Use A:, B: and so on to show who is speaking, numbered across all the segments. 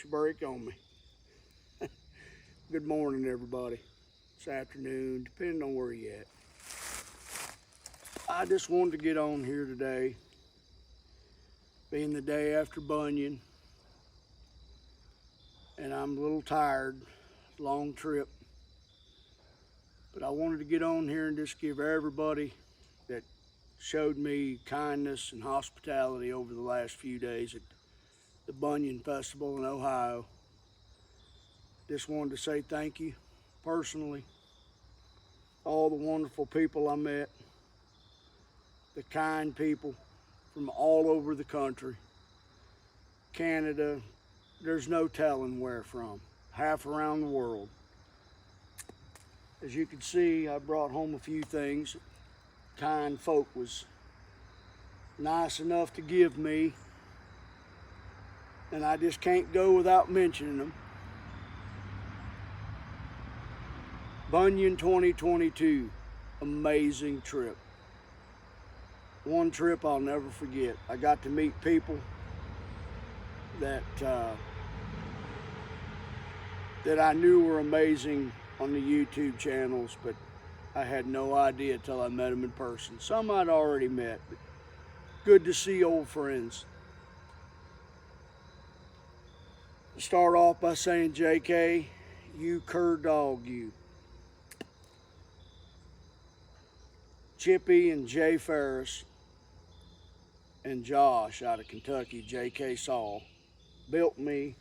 A: your break on me. Good morning, everybody. It's afternoon, depending on where you're at. I just wanted to get on here today, being the day after Bunyan, and I'm a little tired, long trip. But I wanted to get on here and just give everybody that showed me kindness and hospitality over the last few days at the Bunyan Festival in Ohio. Just wanted to say thank you personally. All the wonderful people I met, the kind people from all over the country, Canada, there's no telling where from, half around the world. As you can see, I brought home a few things kind folk was nice enough to give me, and I just can't go without mentioning them. Bunyan 2022, amazing trip. One trip I'll never forget. I got to meet people that I knew were amazing on the YouTube channels, but I had no idea till I met them in person. Some I'd already met, but good to see old friends. Start off by saying, JK, you cur dog, you. Chippy and Jay Ferris and Josh out of Kentucky, JK Saul, built me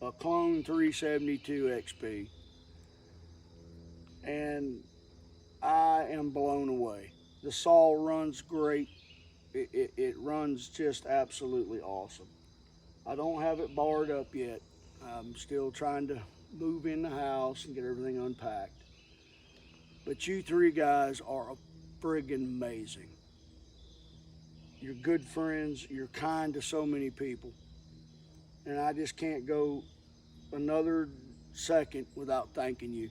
A: a clone 372 XP, and I am blown away. The saw runs great. It runs just absolutely awesome. I don't have it barred up yet. I'm still trying to move in the house and get everything unpacked. But you three guys are friggin' amazing. You're good friends. You're kind to so many people. And I just can't go another second without thanking you.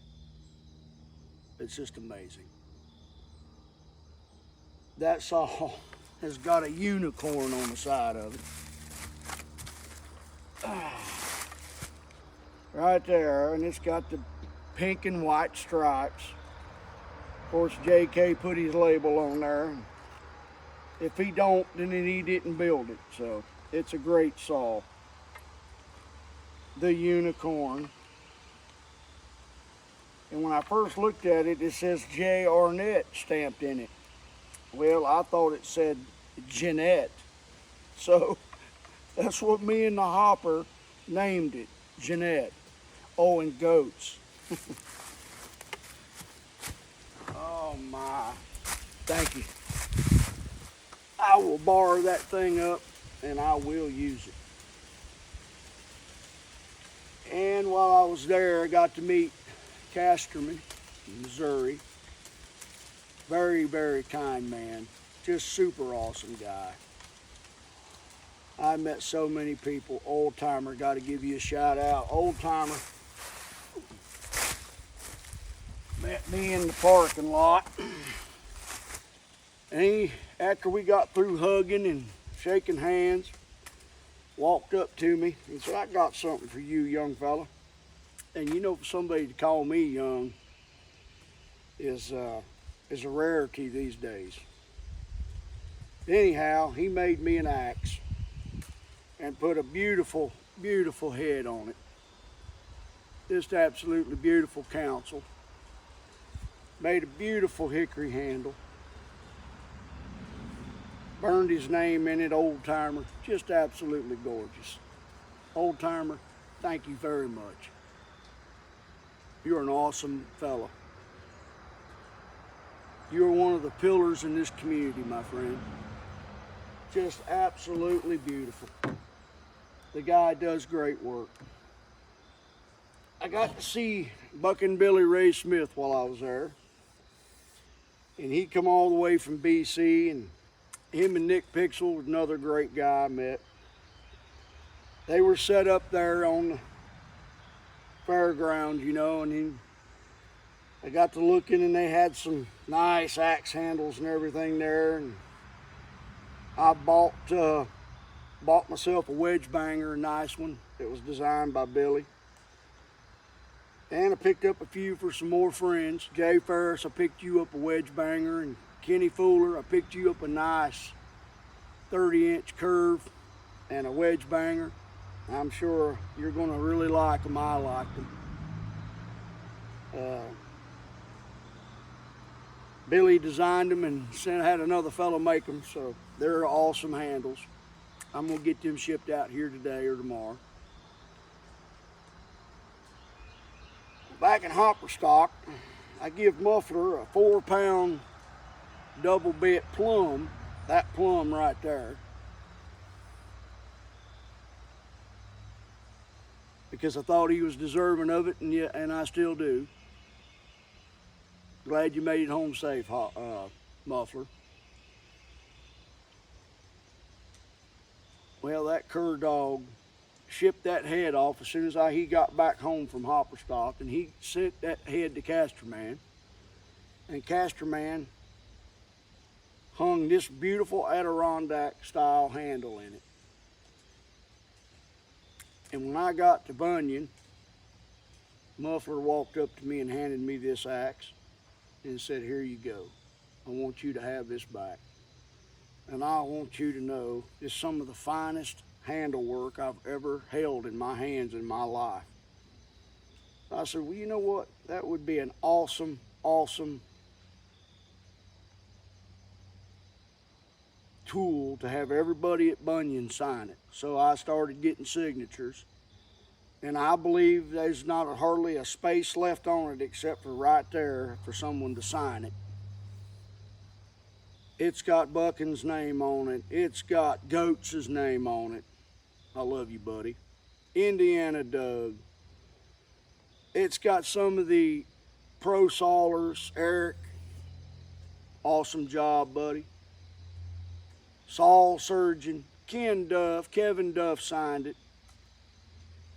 A: It's just amazing. That saw has got a unicorn on the side of it. Right there, and it's got the pink and white stripes. Of course, JK put his label on there. If he don't, then he didn't build it. So it's a great saw. The unicorn. And when I first looked at it, it says J. Arnett stamped in it. Well, I thought it said Jeanette. So that's what me and the hopper named it, Jeanette. Oh, and goats. Oh my, thank you. I will bar that thing up and I will use it. And while I was there, I got to meet Casterman, Missouri. Very, very kind man. Just super awesome guy. I met so many people. Old timer, got to give you a shout out. Old timer met me in the parking lot. And after we got through hugging and shaking hands, walked up to me and said, I got something for you, young fella. And you know, for somebody to call me young is a rarity these days. Anyhow, he made me an axe and put a beautiful, beautiful head on it. Just absolutely beautiful counsel. Made a beautiful hickory handle. Burned his name in it, Old Timer. Just absolutely gorgeous. Old Timer, thank you very much. You're an awesome fella. You're one of the pillars in this community, my friend. Just absolutely beautiful. The guy does great work. I got to see Buckin' Billy Ray Smith while I was there. And he come all the way from BC, and him and Nick Pixel, another great guy I met. They were set up there on the fairground, you know, and I got to looking, and they had some nice axe handles and everything there. And I bought myself a wedge banger, a nice one. It was designed by Billy. And I picked up a few for some more friends. Jay Ferris, I picked you up a wedge banger, and Kenny Fuller, I picked you up a nice 30-inch curve and a wedge banger. I'm sure you're going to really like them. I liked them. Billy designed them and had another fellow make them, so they're awesome handles. I'm going to get them shipped out here today or tomorrow. Back in hopper stock, I give Muffler a 4-pound double bit plum, that plum right there, because I thought he was deserving of it, and I still do. Glad you made it home safe, Muffler. Well, that cur dog shipped that head off as soon as he got back home from hopper stock, and he sent that head to Casterman, and Casterman hung this beautiful Adirondack style handle in it. And when I got to Bunyan, Muffler walked up to me and handed me this axe and said, "Here you go. I want you to have this back. And I want you to know it's some of the finest handle work I've ever held in my hands in my life." I said, "Well, you know what? That would be an awesome, awesome tool to have everybody at Bunyan sign it." So I started getting signatures, and I believe there's not hardly a space left on it except for right there for someone to sign it. It's got Buchan's name on it. It's got Goats' name on it. I love you, buddy. Indiana Doug. It's got some of the pro sawers. Eric, awesome job, buddy. Saul Surgeon, Ken Duff, Kevin Duff signed it.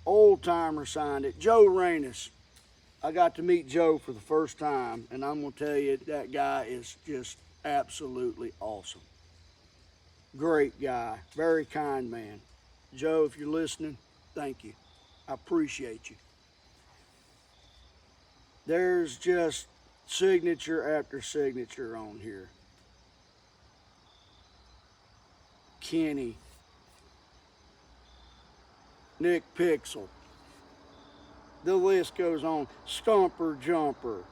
A: Old Timer signed it. Joe Reynes. I got to meet Joe for the first time, and I'm going to tell you, that guy is just absolutely awesome. Great guy, very kind man. Joe, if you're listening, thank you. I appreciate you. There's just signature after signature on here. Kenny, Nick Pixel, the list goes on. Stumper Jumper,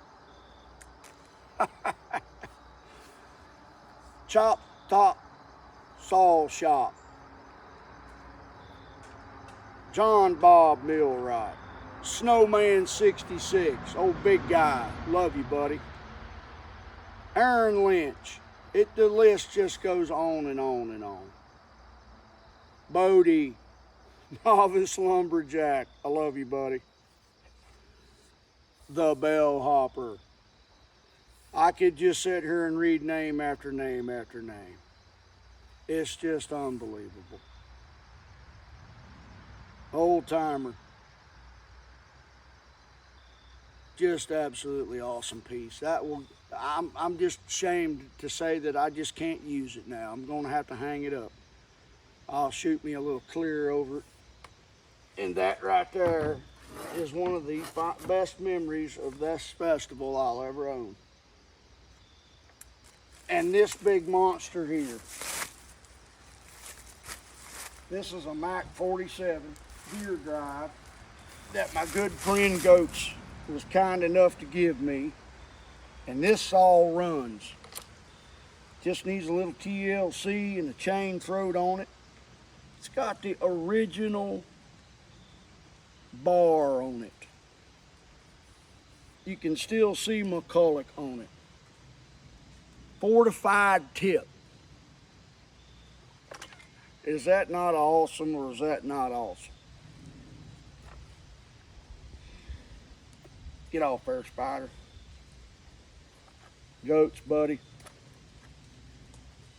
A: Chop Top Saw Shop, John Bob Millwright, Snowman 66, old big guy, love you, buddy. Aaron Lynch, the list just goes on and on and on. Bodie, Novice Lumberjack, I love you, buddy. The Bellhopper. I could just sit here and read name after name after name. It's just unbelievable. Old Timer. Just absolutely awesome piece. I'm just ashamed to say that I just can't use it now. I'm going to have to hang it up. I'll shoot me a little clear over it. And that right there is one of the best memories of this festival I'll ever own. And this big monster here. This is a Mac 47 gear drive that my good friend Goats was kind enough to give me. And this all runs. Just needs a little TLC and a chain thrown on it. It's got the original bar on it. You can still see McCulloch on it. Fortified tip. Is that not awesome, or is that not awesome? Get off there, Spider. Goats, buddy.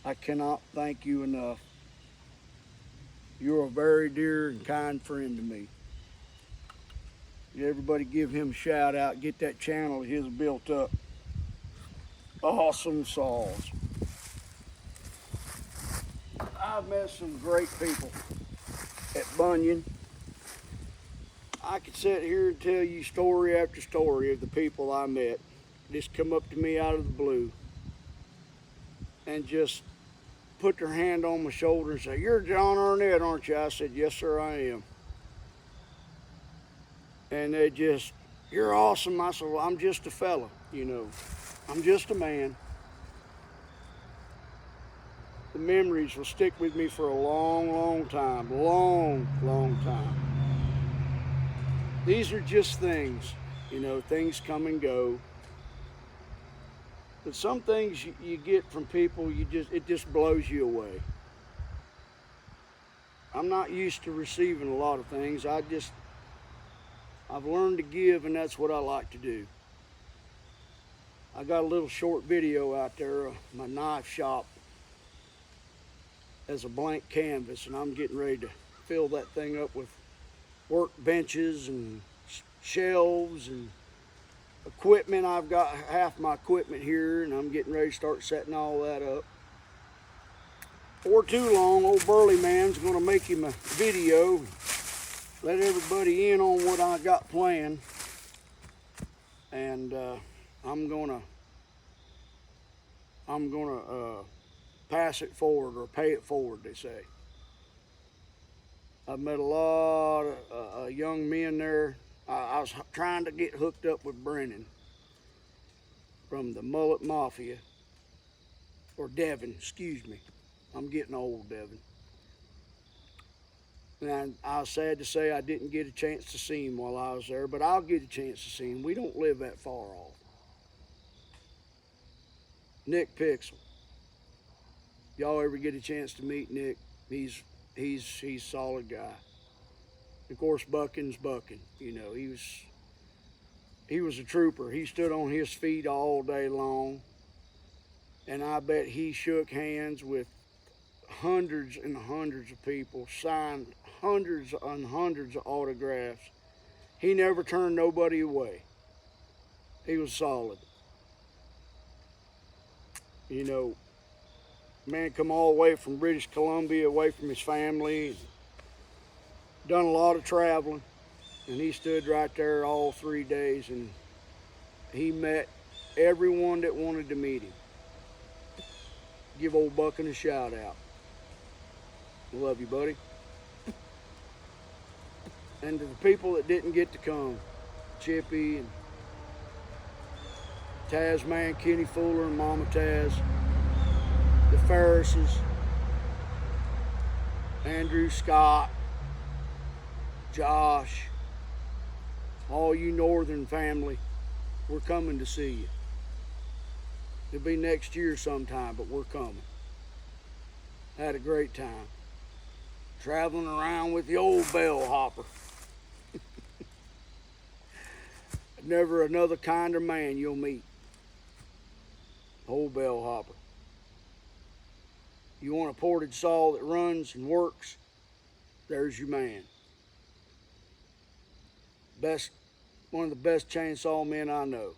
A: I cannot thank you enough. You're a very dear and kind friend to me. Everybody give him a shout out. Get that channel of his built up. Awesome saws. I've met some great people at Bunyan. I could sit here and tell you story after story of the people I met. Just come up to me out of the blue and just put their hand on my shoulder and say, "You're John Arnett, aren't you?" I said, "Yes, sir, I am." And they just, "You're awesome." I said, "Well, I'm just a fella, you know. I'm just a man." The memories will stick with me for a long, long time. Long, long time. These are just things, you know, things come and go. But some things you get from people, it just blows you away. I'm not used to receiving a lot of things. I've learned to give, and that's what I like to do. I got a little short video out there of my knife shop as a blank canvas, and I'm getting ready to fill that thing up with workbenches and shelves and equipment. I've got half my equipment here, and I'm getting ready to start setting all that up. Before too long, old Burley Man's going to make him a video, let everybody in on what I got planned, and I'm gonna pass it forward, or pay it forward, they say. I've met a lot of young men there. I was trying to get hooked up with Brennan from the Mullet Mafia, or Devin, excuse me. I'm getting old, Devin. And I was sad to say I didn't get a chance to see him while I was there, but I'll get a chance to see him. We don't live that far off. Nick Pixel. Y'all ever get a chance to meet Nick? He's a solid guy. Of course, Buckin's Buckin. You know, he was a trooper. He stood on his feet all day long, and I bet he shook hands with hundreds and hundreds of people, signed hundreds and hundreds of autographs. He never turned nobody away. He was solid. You know, man come all the way from British Columbia, away from his family, done a lot of traveling, and he stood right there all 3 days, and he met everyone that wanted to meet him. Give old Buckin a shout out. Love you, buddy. And to the people that didn't get to come, Chippy and Tasman, Kenny Fuller and Mama Taz, the Ferrises, Andrew Scott, Josh, all you northern family, we're coming to see you. It'll be next year sometime, but we're coming. Had a great time. Traveling around with the old bellhopper. Never another kinder man you'll meet. Old bellhopper. You want a portage saw that runs and works? There's your man. One of the best chainsaw men I know.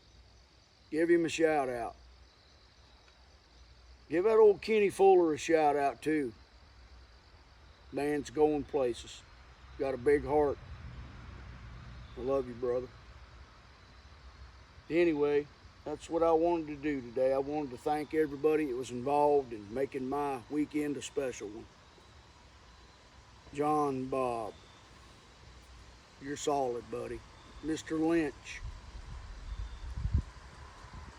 A: Give him a shout out. Give that old Kenny Fuller a shout out too. Man's going places. Got a big heart. I love you, brother. Anyway, that's what I wanted to do today. I wanted to thank everybody that was involved in making my weekend a special one. John, Bob, you're solid, buddy. Mr. Lynch,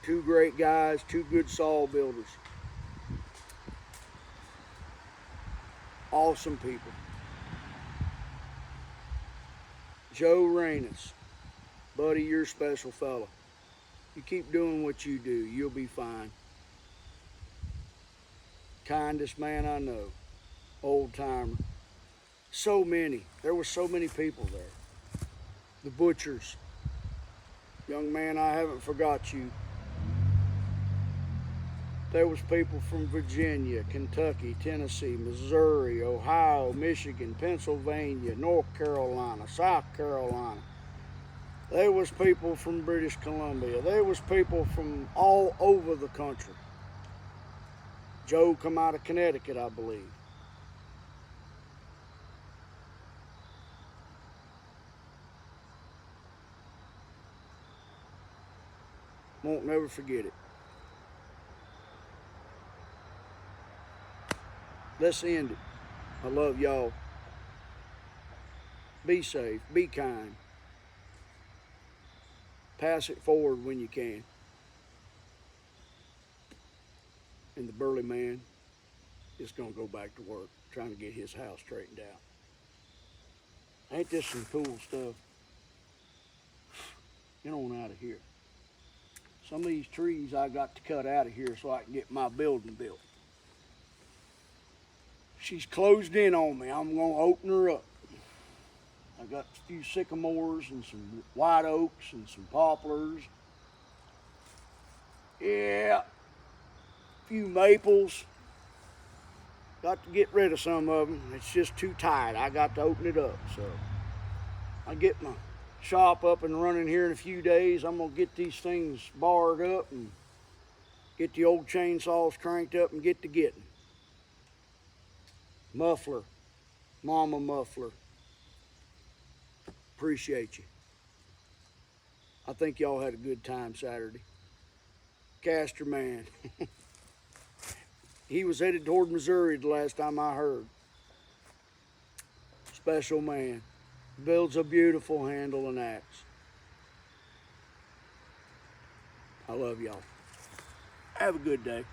A: two great guys, two good saw builders. Awesome people. Joe Reynes, buddy, you're a special fella. You keep doing what you do, you'll be fine. Kindest man I know. Old timer. So many. There were so many people there. The butchers. Young man, I haven't forgot you. There was people from Virginia, Kentucky, Tennessee, Missouri, Ohio, Michigan, Pennsylvania, North Carolina, South Carolina. There was people from British Columbia. There was people from all over the country. Joe come out of Connecticut, I believe. Won't never forget it. Let's end it. I love y'all. Be safe. Be kind. Pass it forward when you can. And the burly man is going to go back to work trying to get his house straightened out. Ain't this some cool stuff? Get on out of here. Some of these trees I got to cut out of here so I can get my building built. She's closed in on me. I'm going to open her up. I got a few sycamores and some white oaks and some poplars. Yeah, a few maples. Got to get rid of some of them. It's just too tight. I got to open it up. So I get my shop up and running here in a few days. I'm going to get these things barred up and get the old chainsaws cranked up and get to getting. Muffler, Mama Muffler. Appreciate you. I think y'all had a good time Saturday. Castor man. He was headed toward Missouri the last time I heard. Special man. Builds a beautiful handle and axe. I love y'all. Have a good day.